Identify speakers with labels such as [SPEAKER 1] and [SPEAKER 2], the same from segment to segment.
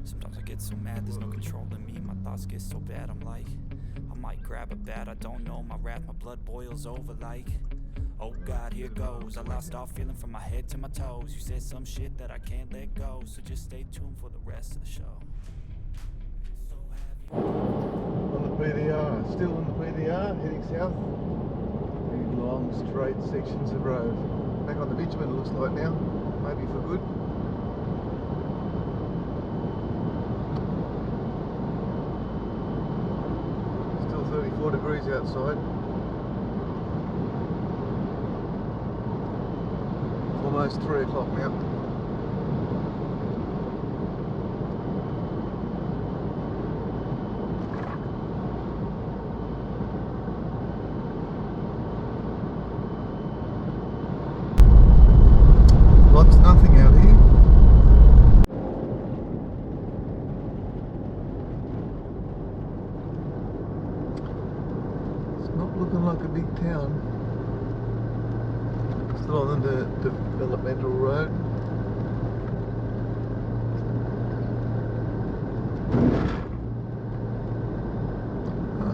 [SPEAKER 1] Sometimes I get so mad, there's no control in me. My thoughts get so bad, I'm like, I might grab a bat, I don't know. My wrath, my blood boils over like, oh God, here goes. I lost all feeling from my head to my toes. You said some shit that I can't let go, so just stay tuned for the rest of the show.
[SPEAKER 2] On the PDR, still on the PDR, heading south. Big long straight sections of road. Back on the bitumen it looks like now, maybe for good. Still 34 degrees outside. It's almost 3 o'clock now. Nothing out here. It's not looking like a big town. Still on the developmental road.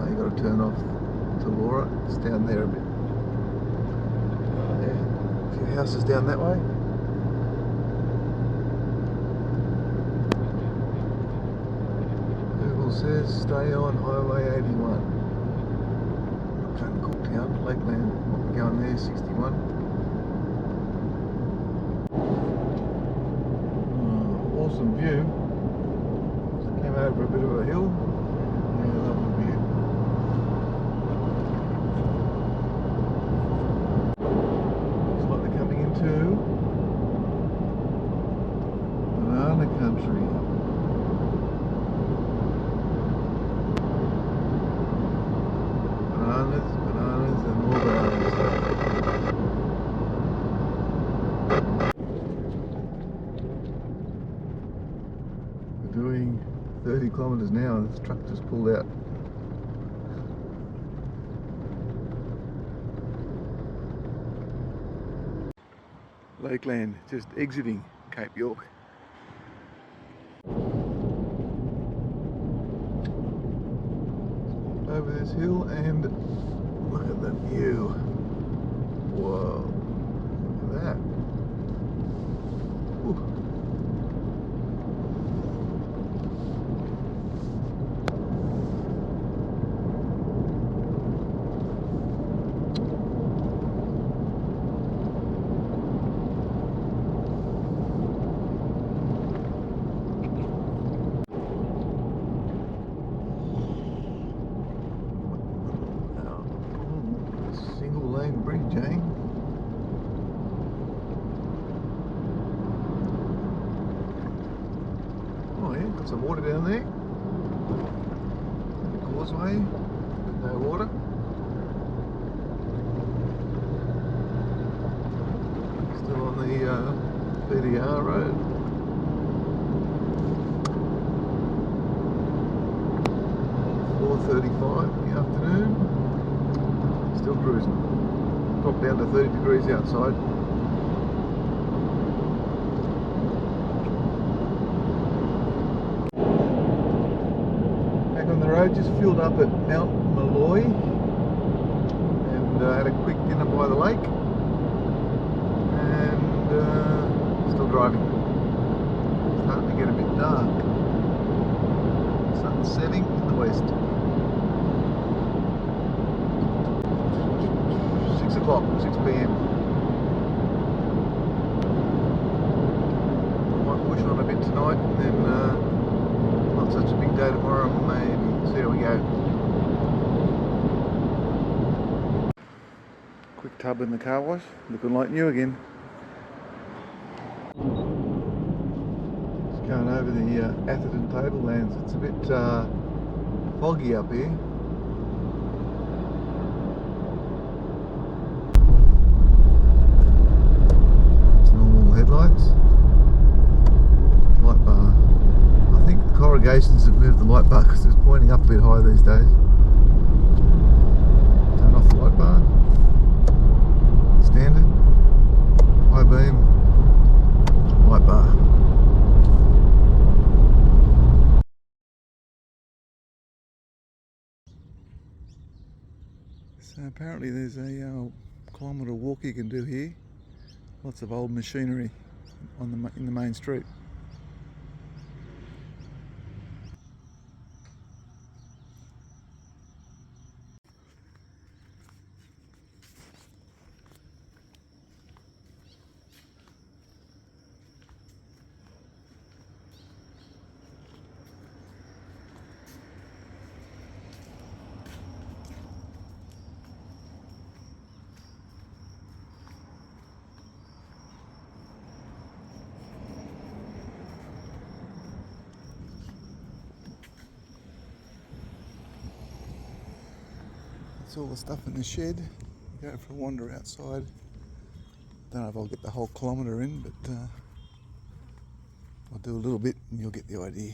[SPEAKER 2] You got to turn off to Laura. It's down there a bit. Yeah, a few houses down that way. Says stay on Highway 81. Trying to Cooktown, Lakeland. Might be going there, 61. Awesome view. Just came over a bit of a hill. Yeah, lovely view. Looks like they're coming into banana country. Bananas and more bananas. We're doing 30 kilometers an hour. This truck just pulled out. Lakeland, just exiting Cape York. Over this hill and look at the view. Whoa, look at that. Ooh. Bridge, eh? Oh yeah, got some water down there. The causeway with no water. Still on the PDR road. .4:35 in the afternoon. Still cruising. Dropped down to 30 degrees outside. Back on the road, just filled up at Mount Malloy and had a quick dinner by the lake and still driving. Starting to get a bit dark. Sun setting in the west. 6 o'clock, 6 p.m. Might push on a bit tonight and then not such a big day tomorrow, maybe. See how we go. Quick tub in the car wash, looking like new again. Just going over the Atherton tablelands. It's a bit foggy up here. Headlights, light bar. I think the corrugations have moved the light bar because it's pointing up a bit high these days. Turn off the light bar. Standard, high beam, light bar. So apparently there's a kilometre walk you can do here. Lots of old machinery on in the main street. That's all the stuff in the shed. Go for a wander outside. Don't know if I'll get the whole kilometre in, but I'll do a little bit and you'll get the idea.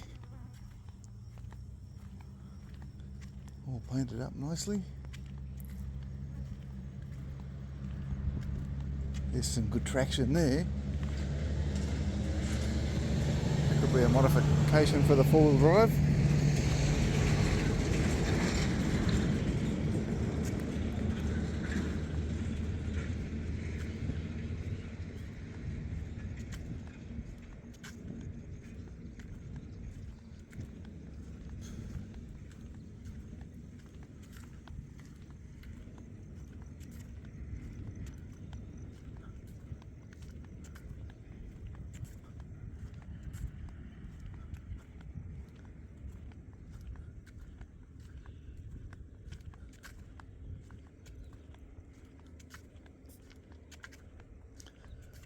[SPEAKER 2] All painted up nicely. There's some good traction there. Could be a modification for the four-wheel drive.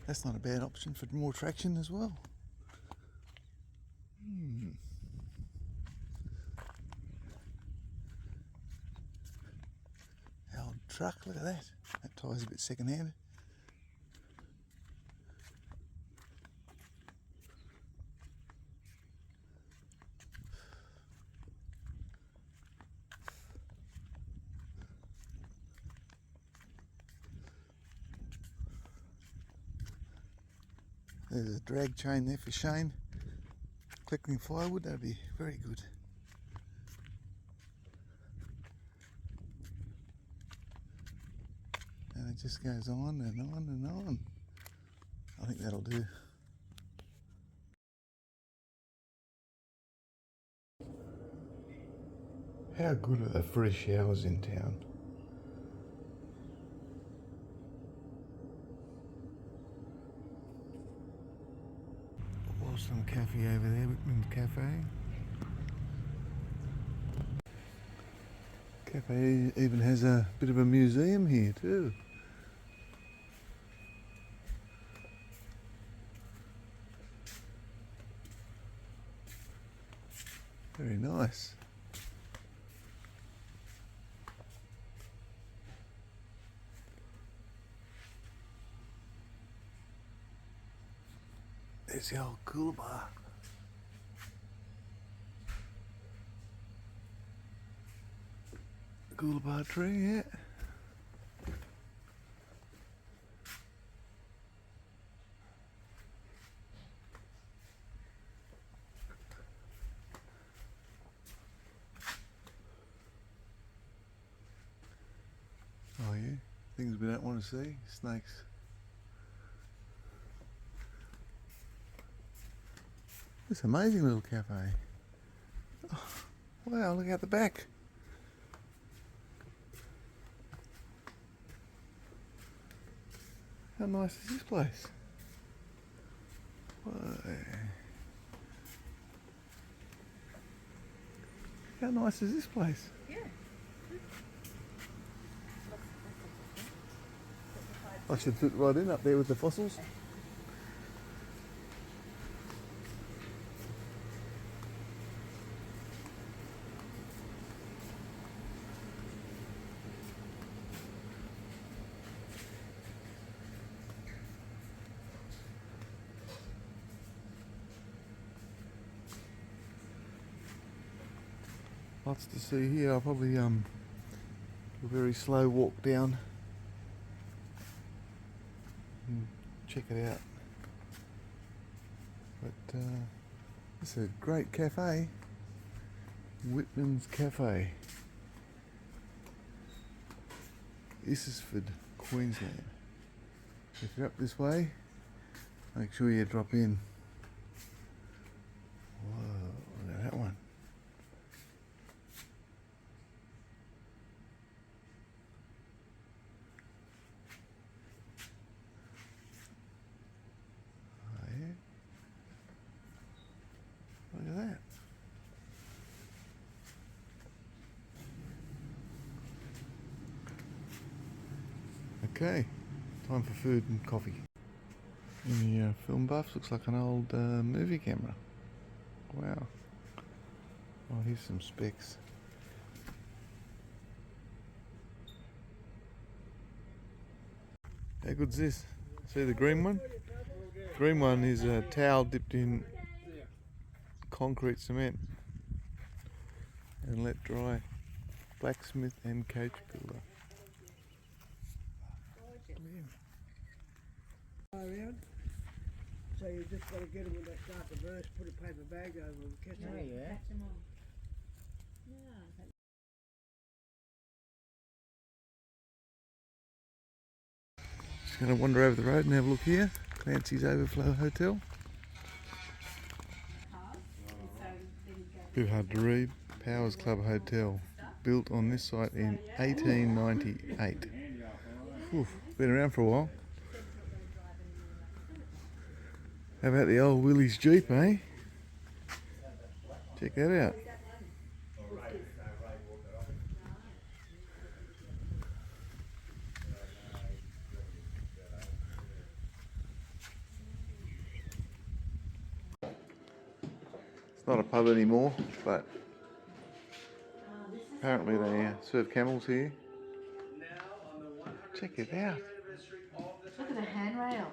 [SPEAKER 2] That's not a bad option for more traction as well. Old truck, look at that. That tyre's a bit second-hand. There's a drag chain there for Shane. Collecting firewood, that'd be very good. And it just goes on and on and on. I think that'll do. How good are the free showers in town? Some cafe over there, Whitman's Cafe. Cafe even has a bit of a museum here too. Very nice. There's the old cooler bar. Cooler bar tree, yeah. Oh yeah, things we don't want to see, snakes. It's an amazing little cafe. Oh, wow, look out the back. How nice is this place? Whoa. How nice is this place?
[SPEAKER 3] Yeah.
[SPEAKER 2] I should fit right in up there with the fossils. Lots to see here. I'll probably do a very slow walk down and check it out. But it's a great cafe, Whitman's Cafe. Isisford, Queensland. If you're up this way, make sure you drop in. Whoa, look at that one. Oh yeah. Look at that. Okay, time for food and coffee. Any film buffs? Looks like an old movie camera. Wow. Oh, here's some specs. How good's this? See the green one? Green one is a towel dipped in concrete cement and let dry. Blacksmith and coach builder.
[SPEAKER 3] Around. So you just got to get them when they start to burst, put a paper bag over them, catch them.
[SPEAKER 4] Yeah.
[SPEAKER 5] Catch them all. Yeah.
[SPEAKER 2] Just going to wander over the road and have a look here. Clancy's Overflow Hotel. Bit hard to read. Powers Club Hotel. Built on this site in 1898. Oof, been around for a while. How about the old Willie's Jeep, eh? Check that out. It's not a pub anymore, but apparently they serve camels here. Check it out.
[SPEAKER 5] Look at the handrail.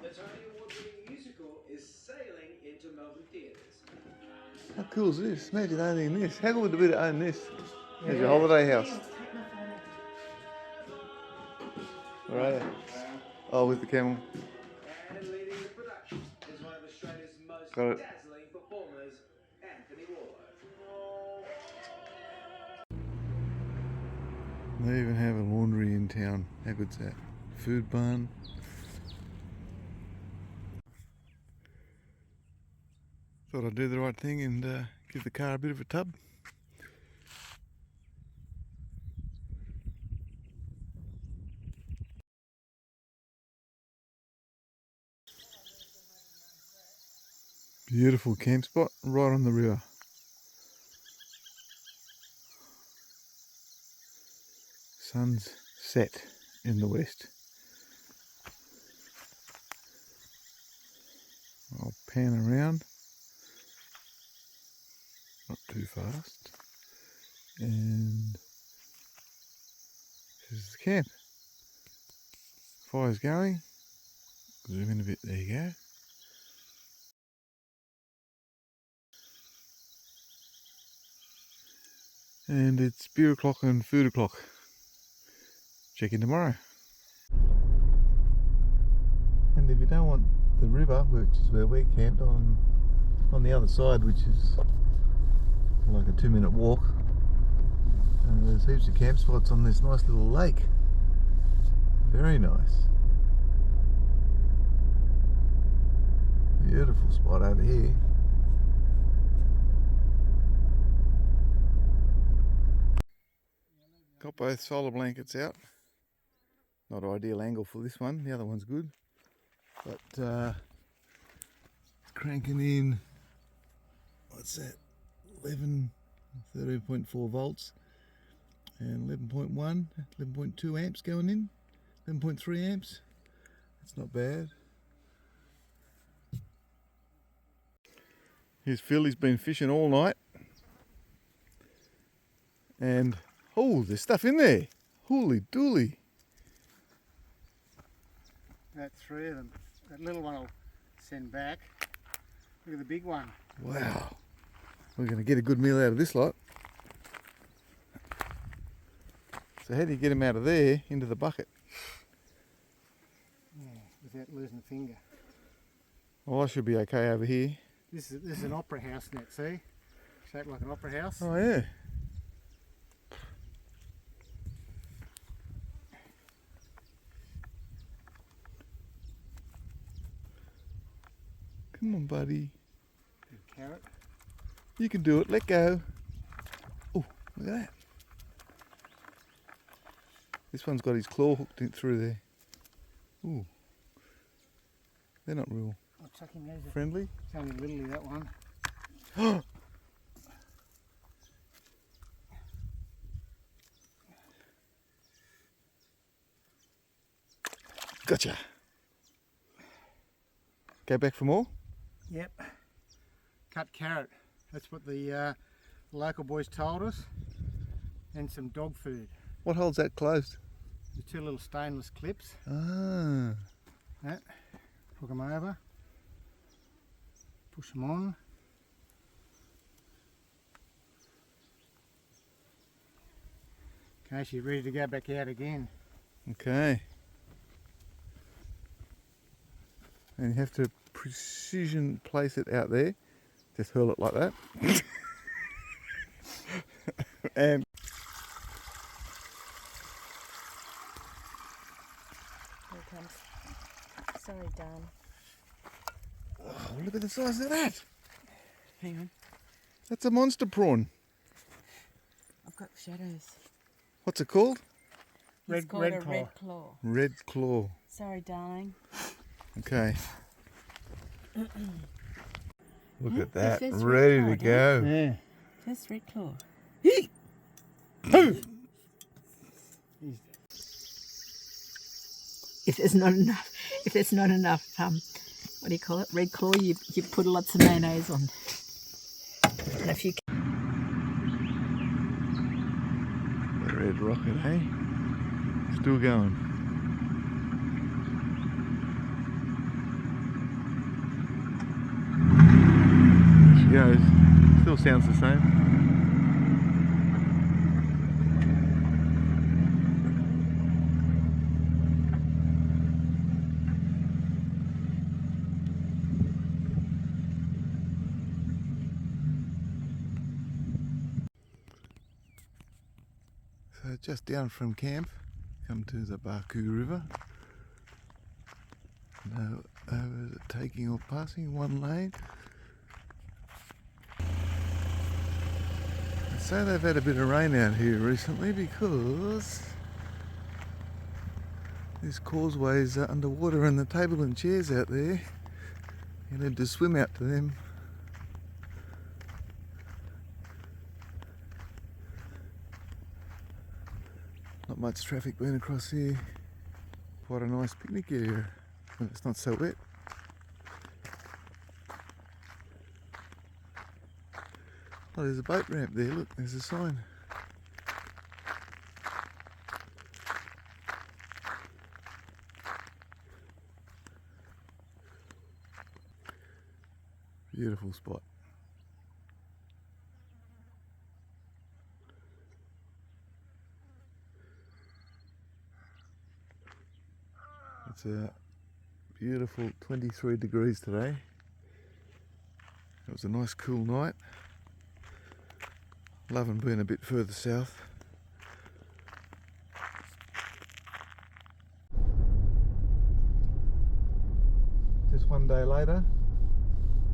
[SPEAKER 2] How cool is this? Imagine owning this. How good would it be to own this as your holiday house? Where are you? Oh, with the camel. Got it. They even have a laundry in town. How good's that? Food barn. Thought I'd do the right thing and give the car a bit of a tub. Beautiful camp spot right on the river. Sun's set in the west. I'll pan around. Not too fast. And this is the camp. Fire's going. Zoom in a bit, there you go. And it's beer o'clock and food o'clock. Check in tomorrow. And if you don't want the river, which is where we camped, on the other side, which is like a 2-minute walk, there's heaps of camp spots on this nice little lake. Very nice. Beautiful spot over here. Got both solar blankets out. Not ideal angle for this one, the other one's good. But cranking in, what's that, 13.4 volts and 11.2 amps going in, 11.3 amps. That's not bad. Here's Phil, he's been fishing all night. And, oh, there's stuff in there. Holy dooly.
[SPEAKER 3] That's 3 of them. That little one I'll send back. Look at the big one.
[SPEAKER 2] Wow. We're going to get a good meal out of this lot. So how do you get them out of there into the bucket?
[SPEAKER 3] Yeah, without losing a finger.
[SPEAKER 2] Well, I should be okay over here.
[SPEAKER 3] This is an opera house net, see? Shaped like an opera house.
[SPEAKER 2] Oh yeah. Come on, buddy.
[SPEAKER 3] Carrot.
[SPEAKER 2] You can do it. Let go. Oh, look at that. This one's got his claw hooked in through there. Ooh. They're not real
[SPEAKER 3] I'll chuck him as
[SPEAKER 2] friendly.
[SPEAKER 3] It's only literally that one.
[SPEAKER 2] Gotcha. Go back for more?
[SPEAKER 3] Yep. Cut carrot. That's what the local boys told us. And some dog food.
[SPEAKER 2] What holds that closed?
[SPEAKER 3] The two little stainless clips.
[SPEAKER 2] Ah.
[SPEAKER 3] That. Hook them over. Push them on. Okay, she's ready to go back out again.
[SPEAKER 2] Okay. And you have to precision place it out there. Just hurl it like that. And
[SPEAKER 5] Here it comes. Sorry, Dan.
[SPEAKER 2] oh, look at the size of that.
[SPEAKER 5] Hang on.
[SPEAKER 2] That's a monster prawn.
[SPEAKER 5] I've got shadows.
[SPEAKER 2] What's it called?
[SPEAKER 5] It's called
[SPEAKER 3] red
[SPEAKER 5] a
[SPEAKER 3] claw.
[SPEAKER 5] red claw.
[SPEAKER 2] Red claw.
[SPEAKER 5] Sorry, darling.
[SPEAKER 2] Okay. Look at that.
[SPEAKER 5] That's
[SPEAKER 2] Ready
[SPEAKER 5] red
[SPEAKER 2] to
[SPEAKER 5] claw,
[SPEAKER 2] go.
[SPEAKER 3] Yeah.
[SPEAKER 5] That's red claw. If there's not enough, what do you call it? Red claw. You put lots of mayonnaise on. And if you
[SPEAKER 2] The red rocket, eh? Still going. There she goes. Still sounds the same. So just down from camp, come to the Barcoo River. No overtaking or passing, one lane. So they've had a bit of rain out here recently because this causeway is underwater and the table and chairs out there. You need to swim out to them. Not much traffic going across here. Quite a nice picnic area when it's not so wet. Oh, there's a boat ramp there, look, there's a sign. Beautiful spot. It's a beautiful 23 degrees today. It was a nice cool night. Loving being a bit further south. Just one day later,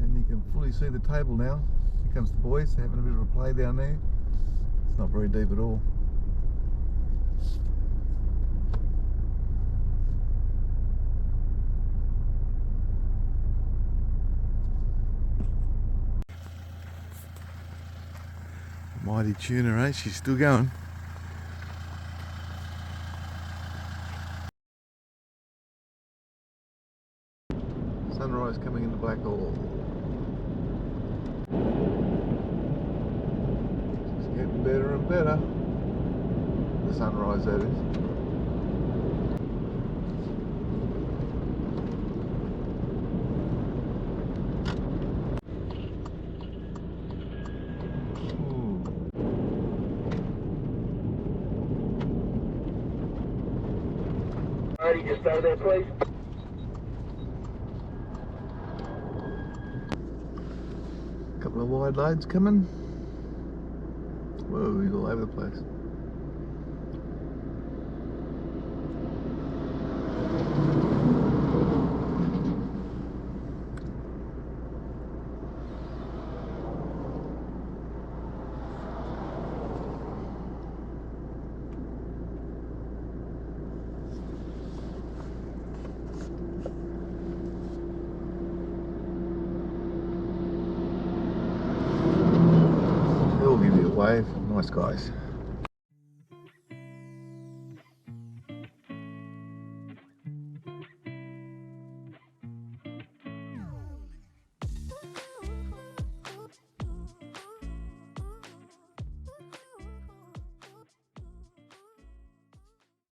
[SPEAKER 2] and you can fully see the table now. Here comes the boys having a bit of a play down there. It's not very deep at all. Mighty tuna, eh? She's still going. Sunrise coming into Blackhall. It's getting better and better. The sunrise, that is.
[SPEAKER 4] Alrighty, just out of there, please.
[SPEAKER 2] Couple of wide loads coming. Whoa, he's all over the place. wave. Nice guys.